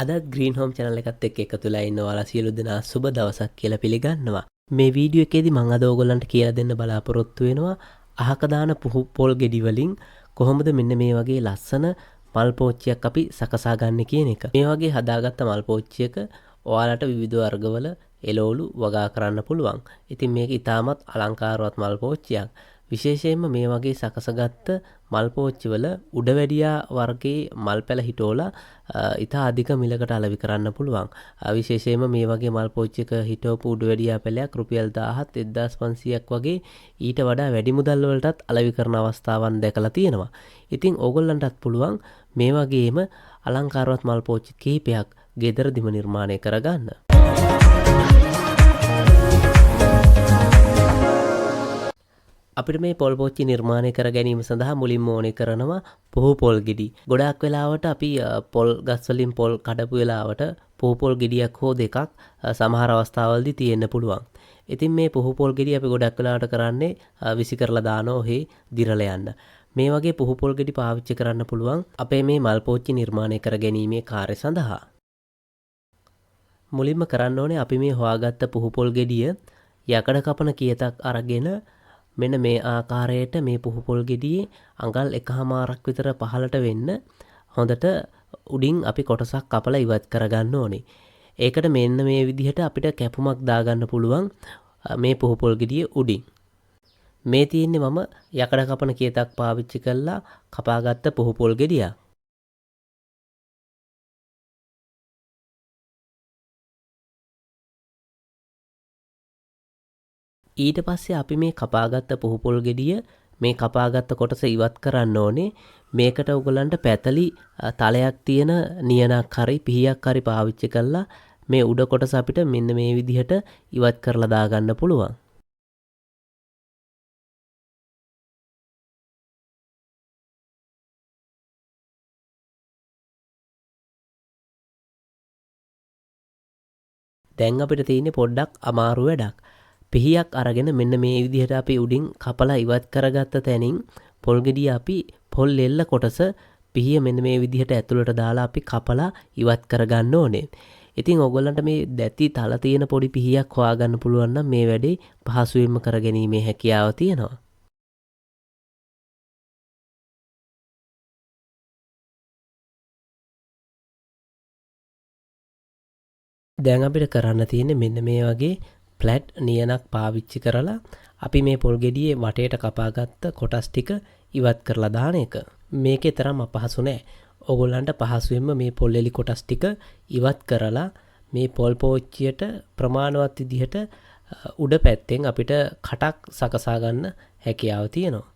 අදත් green home channel එකත් එක්ක එකතු වෙලා ඉන්න ඔයාලා සියලු දෙනා සුබ දවසක් කියලා පිළිගන්නවා. මේ වීඩියෝ එකේදී මම අද ඔයගොල්ලන්ට කියලා දෙන්න බලාපොරොත්තු වෙනවා අහක දාන පුහු පොල් ගෙඩි වලින් කොහොමද මෙන්න මේ වගේ ලස්සන මල් පෝච්චියක් අපි සකසා ගන්න කියන එක. මේ වගේ හදාගත්ත මල් පෝච්චියක ඔයාලට විවිධ වර්ගවල එළවලු වගා කරන්න පුළුවන්. ඉතින් මේක ඉතාමත් අලංකාරවත් මල් පෝච්චියක්. විශේෂයෙන්ම මේ වගේ සකසගත්ත මල් පෝච්චිවල උඩවැඩියා වර්ගයේ මල් පැල හිටෝලා ඉතා අධික මිලකට අලෙවි කරන්න පුළුවන්. විශේෂයෙන්ම මේ වගේ මල් පෝච්චියක හිටවපු උඩවැඩියා පැලයක් රුපියල් 1000ත් 1500ක් වගේ ඊට වඩා වැඩි මුදල් වලටත් අලෙවි කරන අවස්ථාවන් දැකලා තියෙනවා. ඉතින් ඕගොල්ලන්ටත් පුළුවන් මේ වගේම අලංකාරවත් මල් පෝච්චි කිහිපයක් ගෙදරදිම නිර්මාණය කරගන්න. අපිට මේ පොල් පෝච්චි නිර්මාණය කර ගැනීම සඳහා මුලින්ම ඕනේ කරනවා පුහු පොල් ගෙඩි. ගොඩාක් වෙලාවට අපි පොල් ගස් වලින් පොල් කඩපු වෙලාවට පුහු පොල් ගෙඩියක් හෝ දෙකක් සමහර අවස්ථාවලදී තියෙන්න පුළුවන්. ඉතින් මේ පුහු පොල් ගෙඩි අපි ගොඩක් වෙලාවට කරන්නේ විසි කරලා දානවා ඔහේ දිරලා යන්න. මේ වගේ පුහු පොල් ගෙඩි පාවිච්චි කරන්න පුළුවන් අපේ මේ මල් පෝච්චි නිර්මාණය කර ගැනීමේ කාර්ය සඳහා. මුලින්ම කරන්න ඕනේ අපි මේ හොයාගත්ත පුහු පොල් ගෙඩිය යකඩ කපන කියතක් අරගෙන මෙන්න මේ ආකාරයට මේ පුහු පොල් ගෙඩියේ අඟල් 1මාරක් විතර පහළට වෙන්න හොඳට උඩින් අපි කොටසක් කපලා ඉවත් කරගන්න ඕනේ. ඒකට මෙන්න මේ විදිහට අපිට කැපුමක් දාගන්න පුළුවන් මේ පුහු පොල් ගෙඩියේ උඩින්. මේ තියෙන්නේ මම යකඩ කපන කියතක් පාවිච්චි කරලා කපාගත්ත පුහු පොල් ගෙඩියක්. ඊට පස්සේ අපි මේ කපාගත්ත පුහු පොල් ගෙඩිය මේ කපාගත්ත කොටස ඉවත් කරන්න ඕනේ. මේකට ඔයගලන්ට පැතලි තලයක් තියෙන නියනක් හරි පිහියක් හරි පාවිච්චි කරලා මේ උඩ කොටස අපිට මෙන්න මේ විදිහට ඉවත් කරලා දාගන්න පුළුවන්. දැන් අපිට තියෙන්නේ පොඩ්ඩක් අමාරු වැඩක්. පිහියක් අරගෙන මෙන්න මේ විදිහට අපි උඩින් කපලා ඉවත් කරගත්ත තැනින් පොල් ගෙඩිය අපි පොල් එල්ල කොටස පිහිය මෙන්න මේ විදිහට ඇතුළට දාලා අපි කපලා ඉවත් කරගන්න ඕනේ. ඉතින් ඔයගොල්ලන්ට මේ දැති තල තියෙන පොඩි පිහියක් හොයාගන්න පුළුවන් නම් මේ වැඩේ පහසුවෙන්ම කරගැනීමේ හැකියාව තියෙනවා. දැන් අපිට කරන්න තියෙන්නේ මෙන්න මේ වගේ ෆ්ලැට් නියනක් පාවිච්චි කරලා අපි මේ පොල් ගෙඩියේ වටේට කපාගත්ත කොටස් ටික ඉවත් කරලා දාන එක. මේකේ තරම් අපහසු නෑ. ඕගොල්ලන්ට පහසුවෙන්ම මේ පොල් එලි කොටස් ටික ඉවත් කරලා මේ පොල් පෝච්චියට ප්‍රමාණවත් විදිහට උඩ පැත්තෙන් අපිට කටක් සකසා ගන්න හැකියාව තියෙනවා.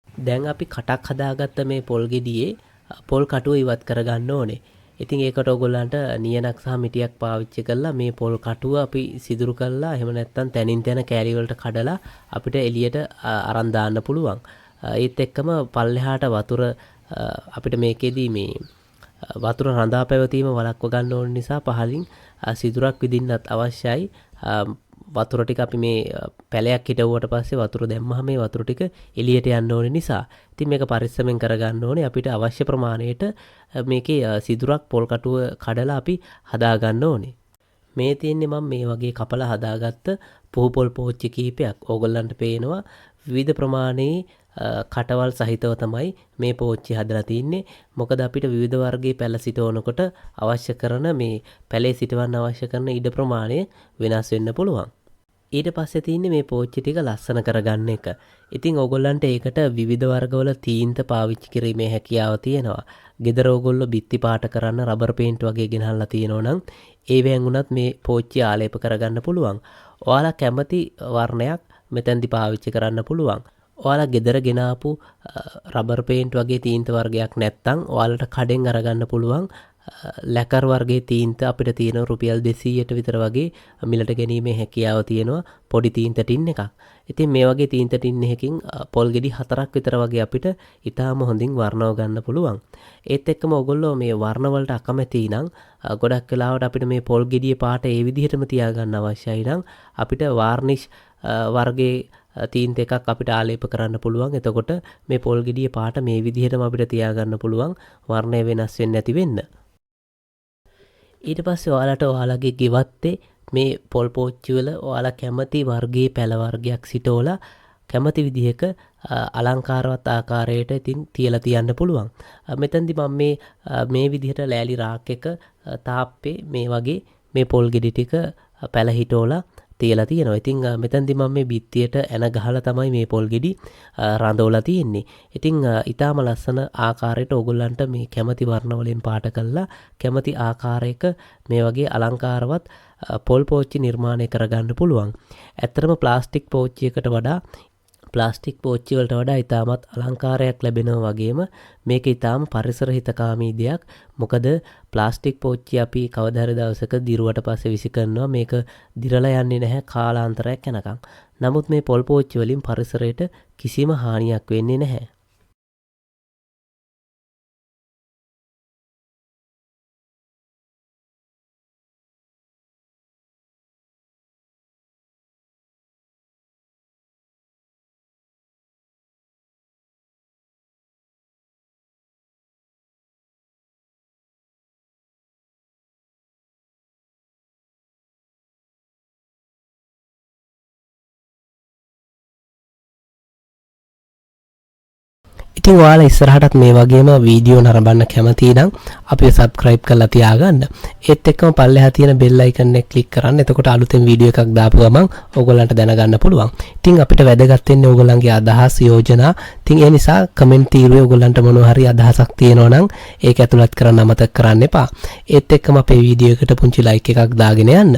දැන් අපි කටක් හදාගත්ත මේ පොල් ගෙඩියේ පොල් කටුව ඉවත් කරගන්න ඕනේ. ඉතින් ඒකට ඔයගොල්ලන්ට නියනක් සහ මිටියක් පාවිච්චි කරලා මේ පොල් කටුව අපි සිදුරු කරලා එහෙම නැත්නම් තනින් තන කෑලි වලට කඩලා අපිට එළියට අරන් දාන්න පුළුවන්. ඒත් එක්කම පල්ලෙහාට වතුර අපිට මේකෙදී මේ වතුර රඳා පැවතීම වළක්ව ගන්න ඕන නිසා පහලින් සිදුරක් විදින්නත් අවශ්‍යයි. වතුර ටික අපි මේ පැලයක් හිටවුවට පස්සේ වතුර දැම්මහම මේ වතුර ටික එළියට යන්න ඕනේ නිසා ඉතින් මේක පරිස්සමෙන් කරගන්න ඕනේ. අපිට අවශ්‍ය ප්‍රමාණයට මේකේ සිදුරක් පොල් කටුව කඩලා අපි හදා ගන්න ඕනේ. මේ තියෙන්නේ මම මේ වගේ කපලා හදාගත්ත පුහු පොල් පෝච්චි කිහිපයක්. ඕගොල්ලන්ට පේනවා විවිධ ප්‍රමාණයේ කටවල් සහිතව තමයි මේ පෝච්චි හදලා තින්නේ. මොකද අපිට විවිධ වර්ගයේ පැල සිටවනකොට අවශ්‍ය කරන මේ පැලේ සිටවන්න අවශ්‍ය කරන ඉඩ ප්‍රමාණය වෙනස් වෙන්න පුළුවන්. ඊට පස්සේ තියෙන්නේ මේ පෝච්චි ටික ලස්සන කරගන්න එක. ඉතින් ඕගොල්ලන්ට ඒකට විවිධ වර්ගවල තීන්ත පාවිච්චි කිරීමේ හැකියාව තියෙනවා. ගෙදර ඕගොල්ලෝ බිත්ති පාට කරන්න රබර් පේන්ට් වගේ ගෙනල්ලා තියෙනවා නම් ඒවෙන් උනත් මේ පෝච්චි ආලේප කරගන්න පුළුවන්. ඔයාලා කැමති වර්ණයක් මෙතෙන්දි පාවිච්චි කරන්න පුළුවන්. ඔයාලා ගෙදර ගෙනාපු රබර් පේන්ට් වගේ තීන්ත වර්ගයක් නැත්නම් ඔයාලට කඩෙන් අරගන්න පුළුවන් ලැකර් වර්ගයේ තීන්ත අපිට තියෙන රුපියල් 200ට විතර වගේ මිලට ගැනීමේ හැකියාව තියෙනවා පොඩි තීන්ත ටින් එකක්. ඉතින් මේ වගේ තීන්ත ටින් එකකින් පොල් ගෙඩි 4ක් විතර වගේ අපිට ඊටාම හොඳින් වර්ණව ගන්න පුළුවන්. ඒත් එක්කම ඔයගොල්ලෝ මේ වර්ණ වලට අකමැති නම් ගොඩක් වෙලාවට අපිට මේ පොල් ගෙඩියේ පාට ඒ විදිහටම තියාගන්න අවශ්‍යයි නම් අපිට varnish වර්ගයේ තීන්ත එකක් අපිට ආලේප කරන්න පුළුවන්. එතකොට මේ පොල් ගෙඩියේ පාට මේ විදිහටම අපිට තියාගන්න පුළුවන් වර්ණය වෙනස් වෙන්නේ නැති වෙන්න. ඊට පස්සේ ඔයාලට ඔයාලගේ ගෙවත්තේ මේ පොල් පෝච්චි වල ඔයාලා කැමති වර්ගයේ පැල වර්ගයක් සිටවලා කැමති විදිහක අලංකාරවත් ආකාරයට ඉතින් තියලා තියන්න පුළුවන්. මෙතනදි මම මේ විදිහට ලෑලි රාක් එක තාප්පේ මේ වගේ මේ පොල් ගෙඩි ටික පැල හිටවලා තියලා තියෙනවා. ඉතින් මෙතනදි මම මේ බිත්තියට එන ගහලා තමයි මේ පොල් ගෙඩි රඳවලා තියෙන්නේ. ඉතින් ඊටාම ලස්සන ආකාරයට ඕගොල්ලන්ට මේ කැමති වර්ණ වලින් පාට කළා කැමති ආකාරයක මේ වගේ අලංකාරවත් පොල් පෝච්චි නිර්මාණය කරගන්න පුළුවන්. ඇත්තටම ප්ලාස්ටික් පෝච්චියකට වඩා ප්ලාස්ටික් පෝච්චි වලට වඩා ඊටමත් අලංකාරයක් ලැබෙනවා වගේම මේක ඊටාම පරිසර හිතකාමී දෙයක්. මොකද ප්ලාස්ටික් පෝච්චි අපි කවදා හරි දවසක දිරුවට පස්සේ විසි කරනවා. මේක දිරලා යන්නේ නැහැ කාලාන්තරයක් යනකම්. නමුත් මේ පොල් පෝච්චි වලින් පරිසරයට කිසිම හානියක් වෙන්නේ නැහැ. ඉතින් ඔයාලා ඉස්සරහටත් මේ වගේම වීඩියෝ නරඹන්න කැමති නම් අපිව subscribe කරලා තියාගන්න. ඒත් එක්කම පල්ලෙහා තියෙන bell icon එක click කරන්න. එතකොට අලුතෙන් වීඩියෝ එකක් දාපු ගමන් ඕගොල්ලන්ට දැනගන්න පුළුවන්. ඉතින් අපිට වැදගත් වෙන්නේ ඕගොල්ලන්ගේ අදහස් යෝජනා. ඉතින් ඒ නිසා comment තීරුවේ ඕගොල්ලන්ට මොනවා හරි අදහසක් තියෙනවා නම් ඒක ඇතුළත් කරන්න අමතක කරන්න එපා. ඒත් එක්කම අපේ වීඩියෝ එකට පුංචි like එකක් දාගෙන යන්න.